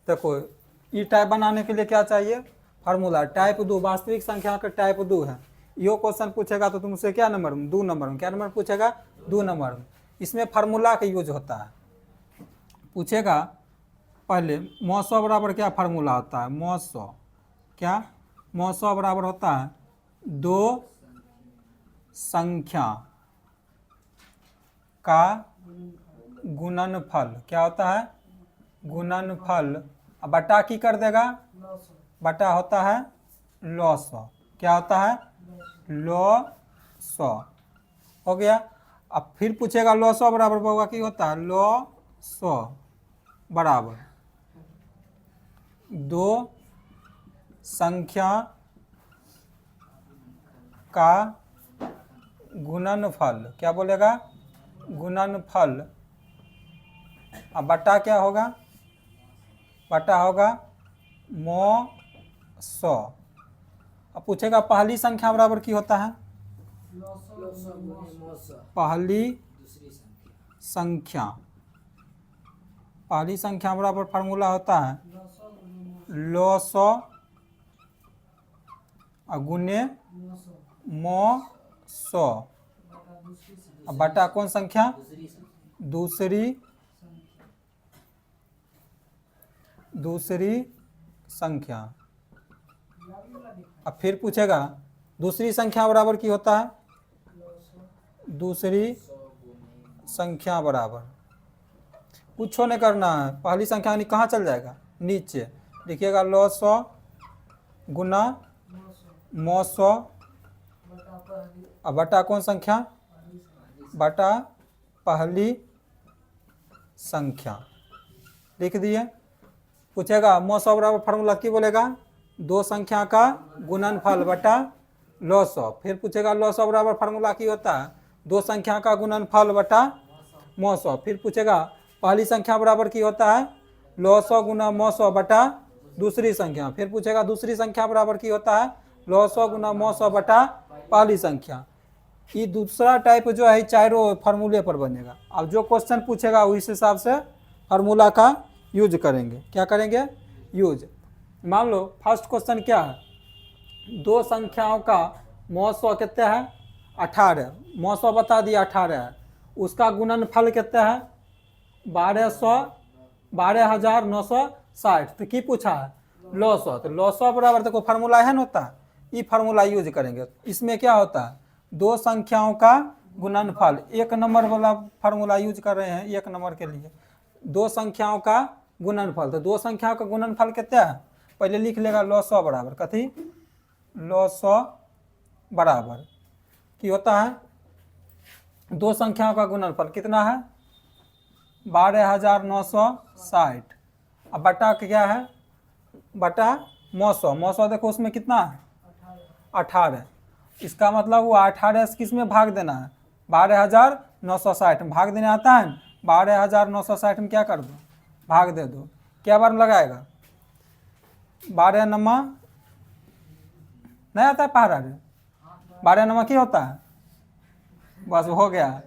देखो ई टाइप बनाने के लिए क्या चाहिए, फार्मूला। टाइप 2 वास्तविक संख्या का टाइप 2 है। यो क्वेश्चन पूछेगा तो तुमसे क्या नंबर में, 2 नंबर में। क्या नंबर पूछेगा, 2 नंबर में। इसमें फार्मूला का यूज होता है। पूछेगा पहले मौसौ बराबर क्या फार्मूला होता है, मौसौ क्या, मौसौ बराबर होता है 2 संख्या का गुणनफल। क्या होता है, गुणनफल। अब बटा की कर देगा, बटा होता है लॉसौ। क्या होता है, लॉसौ। हो गया। अब फिर पूछेगा लॉसौ बराबर होगा की होता है, लॉसौ बराबर 2 संख्या का गुणनफल। क्या बोलेगा, गुणनफल। अब बटा क्या होगा, बटा होगा मौसौ। अब पूछेगा पहली संख्या बराबर की होता है, पहली संख्या, पहली संख्या बराबर फार्मूला होता है लॉसौ गुने मौसौ। अब बटा कौन संख्या, दूसरी संख्या। अब फिर पूछेगा दूसरी संख्या बराबर की होता है, दूसरी संख्या बराबर, कुछ नहीं करना है, पहली संख्या कहाँ चल जाएगा, नीचे लिखिएगा लॉसौ गुना मौसौ। अब बटा कौन संख्या, बटा पहली संख्या लिख दिए। पूछेगा मौसौ बराबर फार्मूला की बोलेगा, 2 संख्या का गुणनफल बटा लॉसौ। फिर पूछेगा लॉसौ बराबर फार्मूला की होता है, 2 संख्या का गुणनफल बटा मौसौ। फिर पूछेगा पहली संख्या बराबर की होता है लॉसौ गुना मौसौ बटा दूसरी संख्या। फिर पूछेगा दूसरी संख्या बराबर की होता है लॉसौ गुना मौसौ बटा पहली संख्या। ये दूसरा टाइप जो है चारों फार्मूले पर बनेगा। अब जो क्वेश्चन पूछेगा उस हिसाब से फार्मूला का यूज करेंगे। क्या करेंगे, यूज। मान लो फर्स्ट क्वेश्चन क्या है, 2 संख्याओं का मौसौ कितना है, 18। मौसौ बता दिया 18 है, उसका गुणनफल कितना है 12,960। तो की पूछा है लॉसौ। तो लॉसौ बराबर देखो फार्मूला है ना होता है, ये फार्मूला यूज करेंगे। इसमें क्या होता है, 2 संख्याओं का गुणनफल। 1 नंबर वाला फार्मूला यूज कर रहे हैं 1 नंबर के लिए, 2 संख्याओं का गुणनफल। तो 2 संख्याओं का गुणनफल कितना है, पहले लिख लेगा लॉसौ बराबर कथी, लॉसौ बराबर की होता है 2 संख्याओं का गुणनफल कितना है 12,960। अब बटा क्या है, बटा मौसौ। मौसौ देखो उसमें कितना है 18। इसका मतलब वो 18 से किस में भाग देना है, 12,960 में भाग देने आता है। 12,960 में क्या कर दो, भाग दे दो। क्या बार में लगाएगा, 12 नमा नहीं आता है पहाड़ा रे, 12 नमा क्या होता है, बस हो गया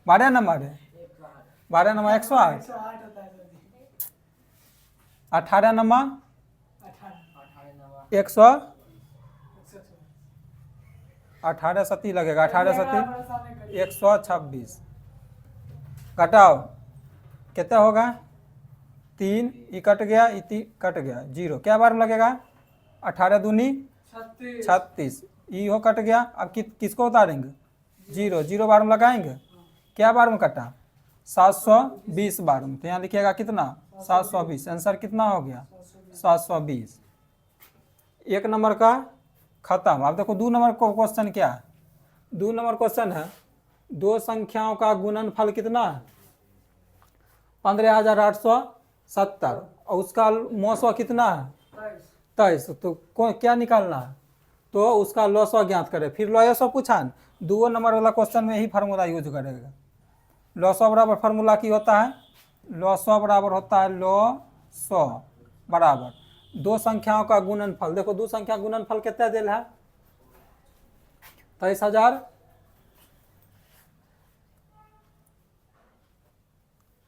12 नंबर है, 12 नंबर 108, 18 नंबर 100, 18 सती लगेगा, 18 सती 126। घटाओ कितना होगा 3, ये कट गया, ये कट गया 0। क्या बार में लगेगा 18 दूनी 36, ये हो कट गया। अब किसको उतारेंगे 0, 0 बार में लगाएंगे। क्या बार में कटा 720 बार में। तो यहाँ लिखिएगा कितना 720। आंसर कितना हो गया 720। 1 नंबर का खत्म। अब देखो 2 नंबर को क्वेश्चन क्या है, 2 नंबर क्वेश्चन है 2 संख्याओं का गुणनफल कितना है 15,870 और उसका मौसौ कितना है 23। तो क्या निकालना है, तो उसका लॉसौ ज्ञात करे। फिर लॉसौ पूछा है 2 नंबर वाला क्वेश्चन में ही फार्मूला यूज करेगा। लॉसौ बराबर फार्मूला की होता है, लॉसौ बराबर होता है लॉसौ बराबर 2 संख्याओं का गुणनफल। देखो 2 संख्या गुणनफल कितना दिल है 23,000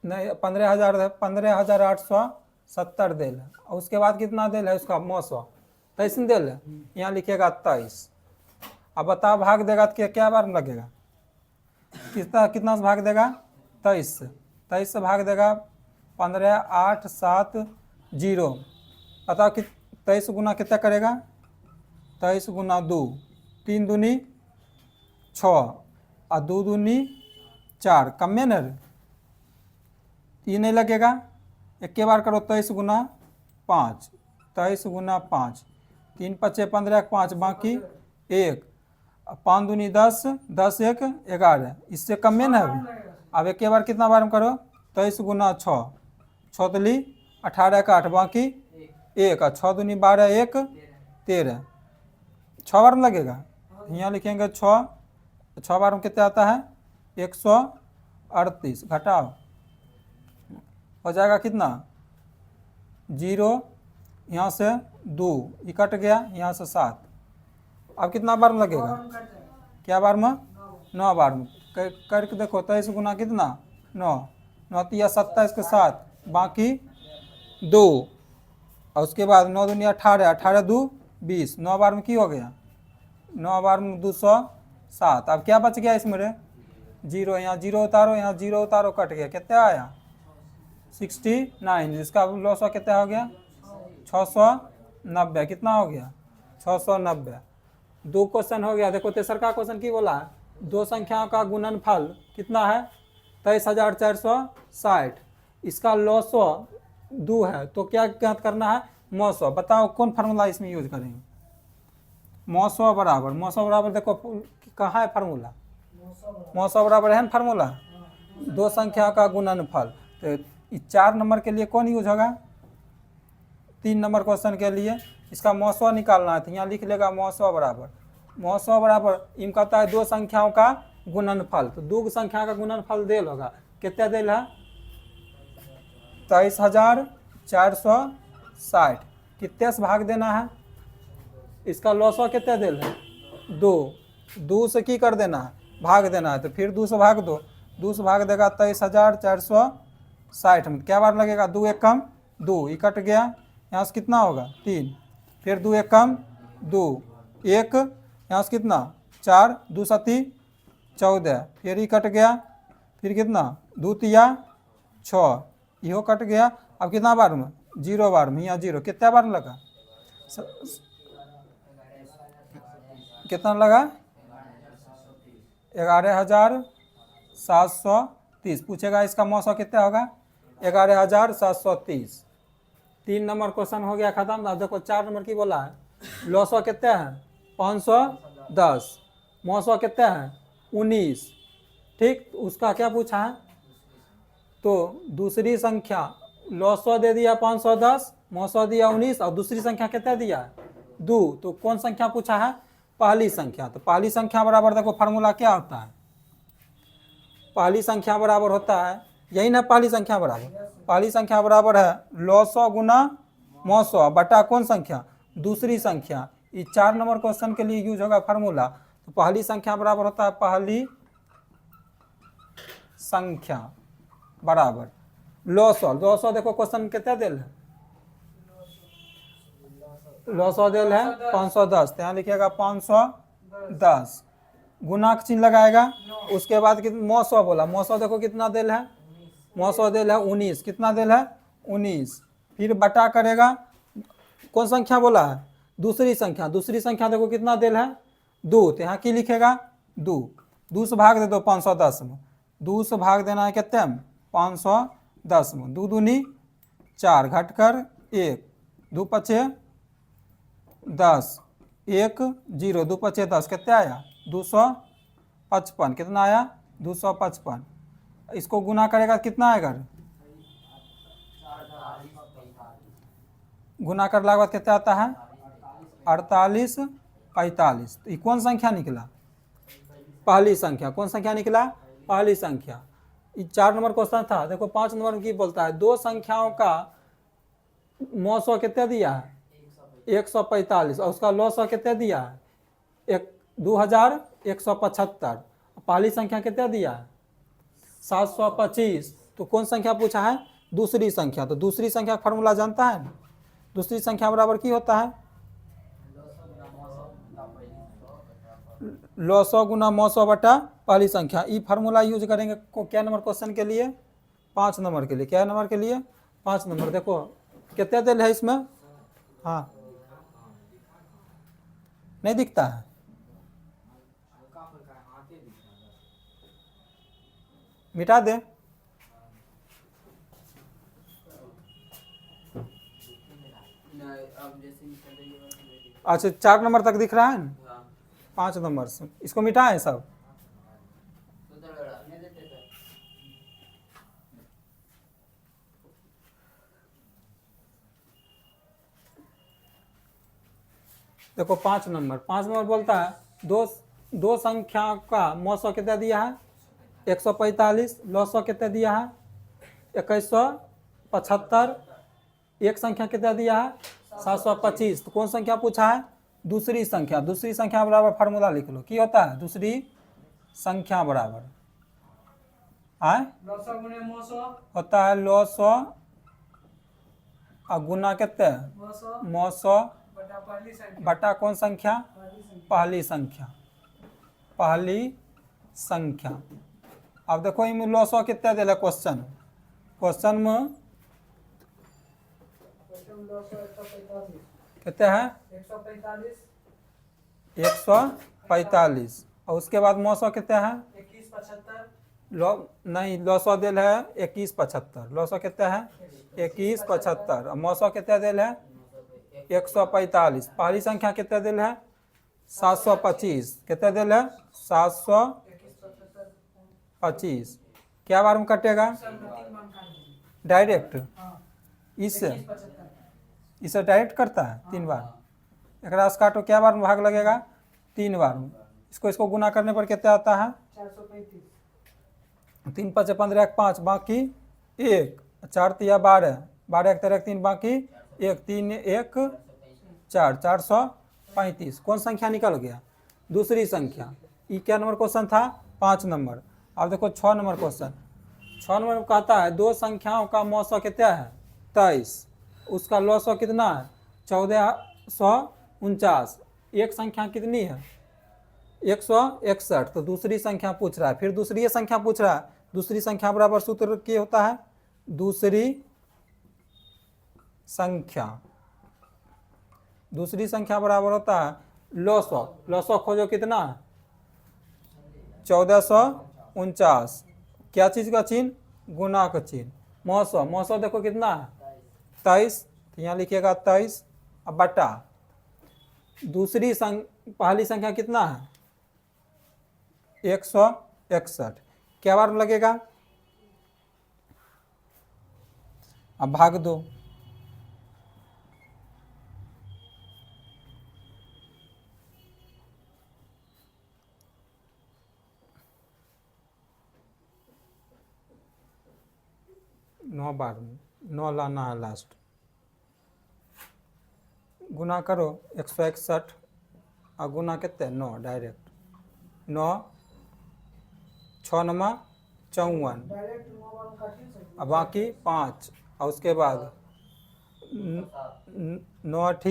नहीं 15,870 दिल है। और उसके बाद कितना दिल है उसका मौसो 23 दिल है, यहाँ लिखेगा 23। अब बताओ भाग देगा तो क्या बार में लगेगा, कितना से भाग देगा 23 से, 23 से भाग देगा 15,870। बताओ कि 23 गुना कितना करेगा, 23 गुना 2, 3 दूनी 6 और 2 दूनी 4, कम में न ये नहीं लगेगा। एक के बार करो 23 गुना 5, 23 गुना 5, 3 पचे 15, 5 बाकी 1, 5 दूनी 10, 10 1 11, इससे कम में ना अभी। अब एक के बार कितना बार में करो 23 गुना 6, 6 तली 18 का 8 बाकी 1, और 6 दूनी 12 1 13, 6 बार में लगेगा। यहाँ लिखेंगे 6 बार में कितना आता है 138, घटाओ हो जाएगा कितना 0, यहाँ से 2 ये कट गया, यहाँ से 7। अब कितना बार में लगेगा, क्या बार में 9 बार में करके देखो। 23 गुना कितना 9, 9 तिया 27 के 7 बाकी 2, और उसके बाद 9 दूनी 18, 18 2 20, 9 बार में की हो गया 9 बार में 207। अब क्या बच गया इसमें रे 0, यहाँ 0 उतारो, यहाँ 0 उतारो, कट गया, कितना आया 69। इसका लॉस कितना हो गया 690, कितना हो गया 690। 2 क्वेश्चन हो गया। देखो तेसर का क्वेश्चन की बोला है, दो संख्याओं का गुणनफल कितना है 23,460, इसका लॉस 2 है, तो क्या ज्ञात करना है मौसो। बताओ कौन फार्मूला इसमें यूज करेंगे, मौसो बराबर देखो कहाँ है फार्मूला, मौसो बराबर है ना फार्मूला, दो संख्या का गुणनफल। तो 4 नंबर के लिए कौन यूज होगा, 3 नंबर क्वेश्चन के लिए इसका मौसो निकालना है, तो यहाँ लिख लेगा मौसो बराबर इम कहता है दो संख्याओं का गुणनफल। तो दो संख्या का गुणनफल देल होगा, कितना देल है 23,460, कितने से भाग देना है, इसका लॉसो कितना देल है 2 से की कर देना है भाग देना है, तो फिर 2 से भाग दो, 2 से भाग देगा 23,460 में क्या बार लगेगा 2 1 कम 2, ये कट गया, यहाँ से कितना होगा 3, फिर 2 1 कम 2 1, यहाँ से कितना 4, 2 7 14, फिर ये कट गया, फिर कितना 2 तिया 6, इहो कट गया। अब कितना बार में 0 बार में, यहाँ 0 कितना बार में लगा, कितना लगा 11,730। पूछेगा इसका मौसम कितना होगा 11,730। 3 नंबर क्वेश्चन हो गया खत्म। अब देखो 4 नंबर की बोला है, लॉसो कितना है 510, मौसो कितना है 19, ठीक। उसका क्या पूछा है, तो दूसरी संख्या लॉसो दे दिया 510, मौसो दिया 19, और दूसरी संख्या कितना दिया 2, तो कौन संख्या पूछा है पहली संख्या। तो पहली संख्या बराबर देखो फार्मूला क्या होता है, पहली संख्या बराबर होता है यही ना, पहली संख्या बराबर है लॉसो गुना मौसो बटा कौन संख्या दूसरी संख्या। ये 4 नंबर क्वेश्चन के लिए यूज होगा फार्मूला। तो पहली संख्या बराबर होता है पहली संख्या बराबर लॉसो देखो क्वेश्चन कितना दिल है, लॉसो दिल है 510, तो यहाँ लिखिएगा 510, गुना का चिन्ह लगाएगा। उसके बाद मौसो बोला, मौसो देखो कितना दिल है, मौसो दिल है 19, कितना दिल है 19, फिर बटा करेगा कौन संख्या बोला है दूसरी संख्या देखो कितना दिल है 2, तो यहाँ की लिखेगा 2 से भाग दे दो 510 में, 2 से भाग देना है कितने में 510 में, 2 दूनी 4 घटकर 1, 2 पचे 10 1 0, 2 पचे 10, कितना आया 255, कितना आया 255। इसको गुना करेगा कितना आएगा, गुना करने के बाद कितना आता है 48 45। तो ये कौन संख्या निकला पहली संख्या, कौन संख्या निकला पहली संख्या। ये 4 नंबर क्वेश्चन था। देखो 5 नंबर की बोलता है दो संख्याओं का मौसो कितना दिया है 145, और उसका लॉसो कितना दिया है 2175। पहली संख्या कितना दिया है 725, तो कौन संख्या पूछा है? दूसरी संख्या। तो दूसरी संख्या का फार्मूला जानता है? दूसरी संख्या बराबर की होता है? लॉ 100 गुना मौ 100 बटा पहली संख्या। ये फार्मूला यूज करेंगे क्या नंबर क्वेश्चन के लिए? 5 नंबर के लिए। क्या नंबर के लिए? 5 नंबर। देखो कितने दिल है इसमें? हाँ, नहीं दिखता है? मिटा दे। अच्छा 4 नंबर तक दिख रहा है ना? 5 नंबर से इसको मिटाएं सब। देखो 5 नंबर बोलता है दो संख्या का मौ 100 कितना दिया है? 145। लॉ 100 कितना दिया है? 2175। एक संख्या कितना दिया है? 725। तो कौन संख्या पूछा है? दूसरी संख्या। दूसरी संख्या बराबर फार्मूला लिख लो। की होता है? दूसरी संख्या बराबर आए होता है लॉ 100 और गुना कितने? मौ 100 बटा कौन संख्या? पहली संख्या। पहली संख्या। अब देखो इनमें लॉ 100 कितना दिला क्वेश्चन में कितने है? 145। और उसके बाद मौ 100 कितने है? 2175। दिल है 2175। लॉ 100 कितने है? 2175। और मौ 100 कितने दिल है? 145। पहली संख्या कितने दिल है? 725। कितने दिल है? 725। क्या बार में कटेगा? डायरेक्ट इससे डायरेक्ट करता है 3 बार। एक रास काटो, क्या बार में भाग लगेगा? 3 बार में। इसको गुना करने पर कितना आता है? 3 5 15 5 बाकी 1 4 3 12 12 1 3 3 बाकी 1 3 1 4 435। कौन संख्या निकल गया? दूसरी संख्या। ये क्या नंबर क्वेश्चन था? 5 नंबर। अब देखो 6 नंबर क्वेश्चन। 6 नंबर में कहता है दो संख्याओं का मौ 100 कितना है? 23। उसका लॉ 100 कितना है? 1449। एक संख्या कितनी है? 161। तो दूसरी संख्या पूछ रहा है। फिर दूसरी संख्या पूछ रहा है। दूसरी संख्या बराबर सूत्र क्या होता है? दूसरी संख्या। दूसरी संख्या बराबर होता है लॉ 100। लॉ 100 खोजो कितना है? 1449। क्या चीज का चिन्ह? गुना का चिन्ह। मौ 100 देखो कितना है? 23। तो यहाँ लिखिएगा 23। अब बटा दूसरी पहली संख्या कितना है? 161। क्या बार में लगेगा? अब भाग दो। नौ बार में 9 लाना है लास्ट। गुना करो 161 और गुना कितने? 9 डायरेक्ट। 9 6 नमा 54 और बाकी 5। और उसके बाद 9 8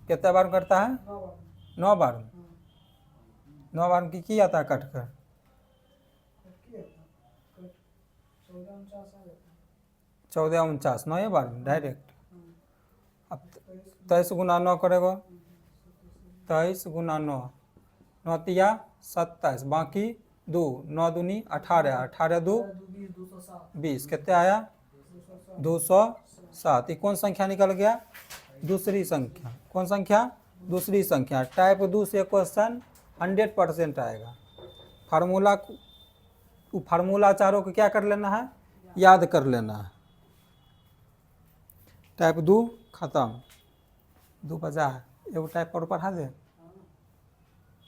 कितने बार करता है? 9 बार। 9 बार की आता है कट कर? 1449। 9 बार डायरेक्ट। अब 23 गुना 9 करेगा। 23 गुना 9 9 तिया 27 बाकी 2 9 दूनी 18 18 2 20। कितने आया? 207। ये कौन संख्या निकल गया? दूसरी संख्या। कौन संख्या? दूसरी संख्या। टाइप 2 से क्वेश्चन 100% आएगा। फार्मूला चारों को क्या कर लेना है? याद कर लेना है। टाइप 2 खत्म। 2 बजा एगो टाइप पर पढ़ा दे।